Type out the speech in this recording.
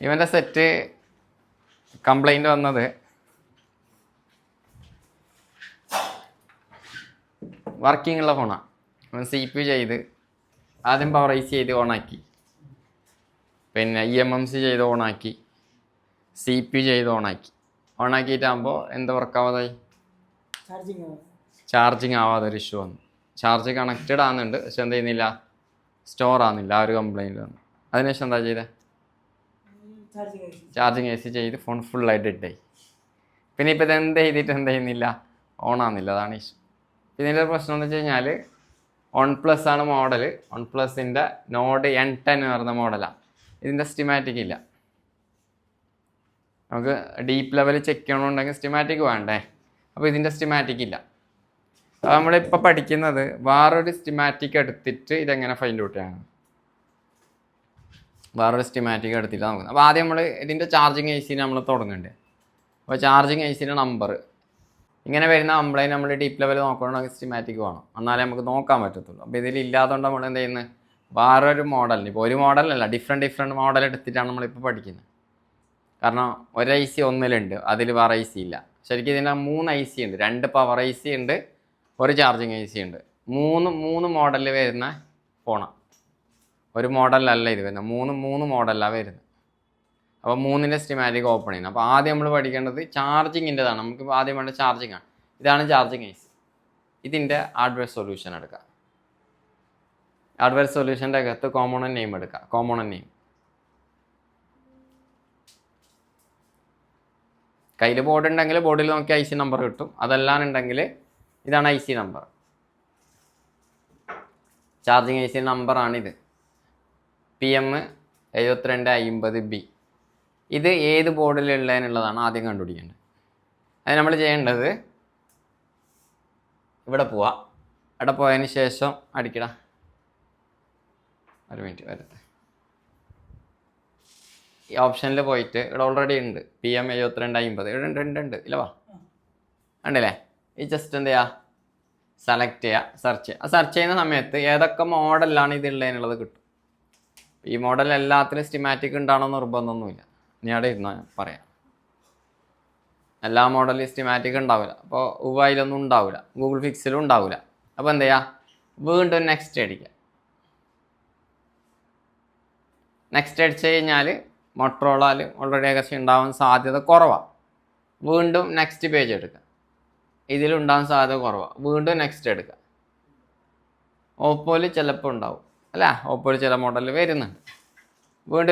ഇവൻ്റെ set complaint വന്നത് working ഉള്ള ഫോണാണ്. അവൻ CPU ചെയ്ത് ആദ്യം പവർ ഐസി ചെയ്ത് ഓണാക്കി, പിന്നെ EMMC ചെയ്ത് ഓണാക്കി, CPU ചെയ്ത് ഓണാക്കിയിട്ടാകുമ്പോൾ എന്ത് വർക്കാവാതായി, ചാർജിങ് ആവാതൊരു ഇഷ്യൂ വന്നു. ചാർജ് കണക്റ്റഡ് ആകുന്നുണ്ട്, പക്ഷെ എന്ത് ചെയ്യുന്നില്ല, സ്റ്റോർ ആകുന്നില്ല. ആ ഒരു കംപ്ലൈൻറ്റ് വന്നു. അതിനുശേഷം എന്താ ചെയ്തത്, ചാർജിങ് AC ചെയ്ത് ഫോൺ ഫുള്ളായിട്ട് ഇട്ടായി. പിന്നെ ഇപ്പോൾ ഇത് എന്ത് ചെയ്തിട്ട് എന്ത് ചെയ്യുന്നില്ല, ഓൺ ആകുന്നില്ല. അതാണ് ഇഷ്യൂ. ഇതിൻ്റെ പ്രശ്നം എന്ന് വെച്ച് കഴിഞ്ഞാൽ OnePlus ആണ് മോഡൽ. OnePlusൻ്റെ നോഡ് N10 എന്ന് പറയുന്ന മോഡലാണ്. ഇതിൻ്റെ സ്റ്റിമാറ്റിക് ഇല്ല. നമുക്ക് ഡീപ്പ് ലെവൽ ചെക്ക് ചെയ്യണമെന്നുണ്ടെങ്കിൽ സ്റ്റിമാറ്റിക് വേണ്ടേ, അപ്പോൾ ഇതിൻ്റെ സ്റ്റിമാറ്റിക് ഇല്ല. അപ്പോൾ നമ്മളിപ്പോൾ പഠിക്കുന്നത് വേറൊരു സ്റ്റിമാറ്റിക് എടുത്തിട്ട് ഇതെങ്ങനെ ഫൈൻഡ് ഔട്ട് ചെയ്യണം. വേറൊരു സ്റ്റിമാറ്റിക് എടുത്തിട്ട് നമുക്ക്, അപ്പോൾ ആദ്യം നമ്മൾ ഇതിൻ്റെ ചാർജിങ് AC നമ്മൾ തുടങ്ങേണ്ടത്. അപ്പോൾ ചാർജിങ് ACൻ്റെ നമ്പർ ഇങ്ങനെ വരുന്ന കംപ്ലൈൻറ്റ് നമ്മൾ ഡീപ്പ് ലെവൽ നോക്കണമെങ്കിൽ സ്റ്റിമാറ്റിക് വേണം, എന്നാലേ നമുക്ക് നോക്കാൻ പറ്റത്തുള്ളൂ. അപ്പോൾ ഇതിലില്ലാത്തതുകൊണ്ട് നമ്മൾ എന്ത് ചെയ്യുന്നത്, വേറൊരു മോഡലിന്, ഇപ്പോൾ ഒരു മോഡലല്ല, ഡിഫറെൻറ്റ് മോഡൽ എടുത്തിട്ടാണ് നമ്മളിപ്പോൾ പഠിക്കുന്നത്. കാരണം ഒരു IC ഒന്നിലുണ്ട്, അതിൽ വേറെ IC ഇല്ല. ശരിക്കും ഇതിൻ്റെ 3 IC ഉണ്ട്. 2 പവർ IC ഉണ്ട്, ഒരു ചാർജിങ് AC ഉണ്ട്. മൂന്ന് മോഡലിൽ വരുന്ന ഫോണാണ്. ഒരു മോഡലല്ല ഇത് വരുന്നത്, മൂന്ന് മോഡലാണ് വരുന്നത്. അപ്പോൾ 3ൻ്റെ സ്റ്റിമാറ്റിക് ഓപ്പൺ ചെയ്യുന്നത്. അപ്പോൾ ആദ്യം നമ്മൾ പഠിക്കേണ്ടത് ചാർജിങ്ങിൻ്റെതാണ്. നമുക്ക് ആദ്യം വേണ്ട ചാർജിങ് ആണ്. ഇതാണ് ചാർജിങ് AC. ഇതിൻ്റെ ഹാർഡ്വെയർ സൊല്യൂഷൻ എടുക്കുക. ഹാർഡ്വെയർ സൊല്യൂഷൻ്റെ അകത്ത് കോമ്പോണൻറ്റ് നെയിം എടുക്കുക. കോമ്പോണൻറ്റ് നെയിം കയ്യിൽ ബോർഡ് ഉണ്ടെങ്കിൽ ബോർഡിൽ നോക്കി IC നമ്പർ കിട്ടും. അതെല്ലാന്നുണ്ടെങ്കിൽ ഇതാണ് IC number. Charging AC നമ്പറാണിത്, PM7250B. ഇത് ഏത് ബോർഡിലുള്ളതിനുള്ളതാണ് ആദ്യം കണ്ടുപിടിക്കേണ്ടത്. അത് നമ്മൾ ചെയ്യേണ്ടത്, ഇവിടെ പോവാം. ഇവിടെ പോയതിന് ശേഷം അടിക്കട, ഒരു മിനിറ്റ് വരട്ടെ. ഈ ഓപ്ഷനിൽ പോയിട്ട് ഇവിടെ ഓൾറെഡി ഉണ്ട് PM7250. ഇവിടെ ഉണ്ട് ഇല്ല, വാ ഉണ്ടല്ലേ. ഈ ജസ്റ്റ് എന്ത് ചെയ്യുക, സെലക്ട് ചെയ്യുക, സെർച്ച് ചെയ്യുക. ആ സെർച്ച് ചെയ്യുന്ന സമയത്ത് ഏതൊക്കെ മോഡലാണ് ഇതുള്ളതിനുള്ളത് കിട്ടും. ഈ മോഡൽ എല്ലാത്തിലും സ്റ്റിമാറ്റിക് ഉണ്ടാണോ നിർബന്ധമൊന്നുമില്ല. ഇനി അവിടെ ഇരുന്നാൽ പറയാം. എല്ലാ മോഡലും സ്റ്റിമാറ്റിക് ഉണ്ടാവില്ല. അപ്പോൾ ഉവായിലൊന്നും ഉണ്ടാവില്ല, ഗൂഗിൾ ഫിക്സിലും ഉണ്ടാവില്ല. അപ്പോൾ എന്ത് ചെയ്യുക, വീണ്ടും നെക്സ്റ്റ് അടിക്കുക. നെക്സ്റ്റ് അടിച്ച് കഴിഞ്ഞാൽ മോട്ടറോളയിൽ ഓൾറെഡി ഏകദേശം ഉണ്ടാവാൻ സാധ്യത കുറവാണ്. വീണ്ടും നെക്സ്റ്റ് പേജ് എടുക്കുക. ഇതിലുണ്ടാകാൻ സാധ്യത കുറവാണ്. വീണ്ടും നെക്സ്റ്റ് എടുക്കുക. ഓപ്പോയിൽ ചിലപ്പോൾ ഉണ്ടാവും അല്ലേ, ഓപ്പോയിൽ ചില മോഡൽ വരുന്നുണ്ട്. വീണ്ടും